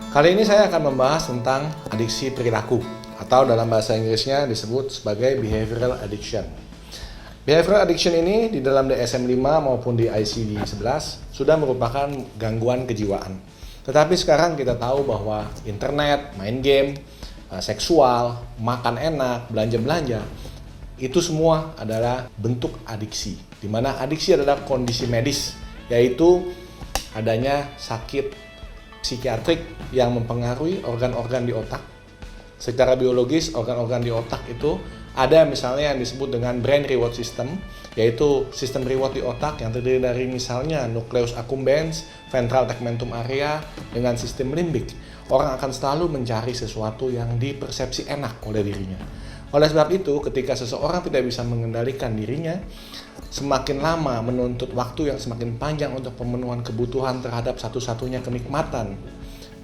Kali ini saya akan membahas tentang adiksi perilaku atau dalam bahasa Inggrisnya disebut sebagai behavioral addiction. Behavioral addiction ini di dalam DSM-5 maupun di ICD-11 sudah merupakan gangguan kejiwaan. Tetapi sekarang kita tahu bahwa internet, main game, seksual, makan enak, belanja-belanja, itu semua adalah bentuk adiksi. Di mana adiksi adalah kondisi medis, yaitu adanya sakit psikiatrik yang mempengaruhi organ-organ di otak. Secara biologis, organ-organ di otak itu ada misalnya yang disebut dengan brain reward system, yaitu sistem reward di otak yang terdiri dari misalnya nucleus accumbens, ventral tegmentum area, dengan sistem limbik. Orang akan selalu mencari sesuatu yang dipersepsi enak oleh dirinya. Oleh sebab itu, ketika seseorang tidak bisa mengendalikan dirinya, semakin lama menuntut waktu yang semakin panjang untuk pemenuhan kebutuhan terhadap satu-satunya kenikmatan.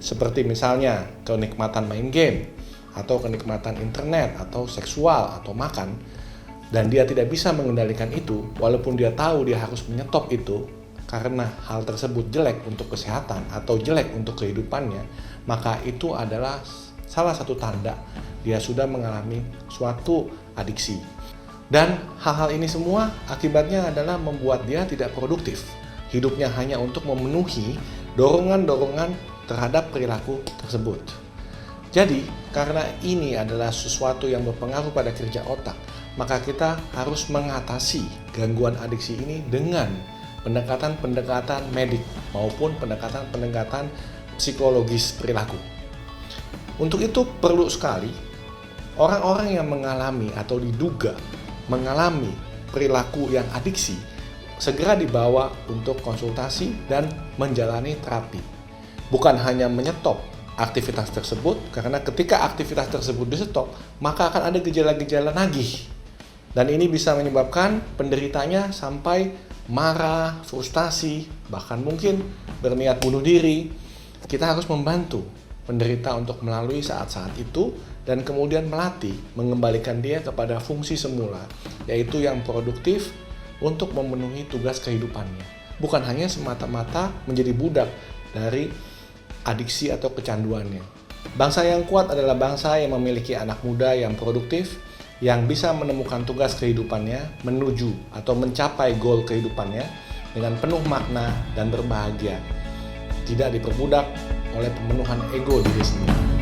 Seperti misalnya kenikmatan main game, atau kenikmatan internet, atau seksual, atau makan. Dan dia tidak bisa mengendalikan itu, walaupun dia tahu dia harus menyetop itu, karena hal tersebut jelek untuk kesehatan atau jelek untuk kehidupannya, maka itu adalah salah satu tanda dia sudah mengalami suatu adiksi. Dan hal-hal ini semua akibatnya adalah membuat dia tidak produktif. Hidupnya hanya untuk memenuhi dorongan-dorongan terhadap perilaku tersebut. Jadi, karena ini adalah sesuatu yang berpengaruh pada kerja otak, maka kita harus mengatasi gangguan adiksi ini dengan pendekatan-pendekatan medik maupun pendekatan-pendekatan psikologis perilaku. Untuk itu perlu sekali orang-orang yang mengalami atau diduga mengalami perilaku yang adiksi segera dibawa untuk konsultasi dan menjalani terapi. Bukan hanya menyetop aktivitas tersebut, karena ketika aktivitas tersebut di-stop, maka akan ada gejala-gejala nagih. Dan ini bisa menyebabkan penderitanya sampai marah, frustasi, bahkan mungkin berniat bunuh diri. Kita harus membantu penderita untuk melalui saat-saat itu dan kemudian melatih mengembalikan dia kepada fungsi semula, yaitu yang produktif untuk memenuhi tugas kehidupannya. Bukan hanya semata-mata menjadi budak dari adiksi atau kecanduannya. Bangsa yang kuat adalah bangsa yang memiliki anak muda yang produktif, yang bisa menemukan tugas kehidupannya, menuju atau mencapai goal kehidupannya dengan penuh makna dan berbahagia, tidak diperbudak oleh pemenuhan ego diri sendiri.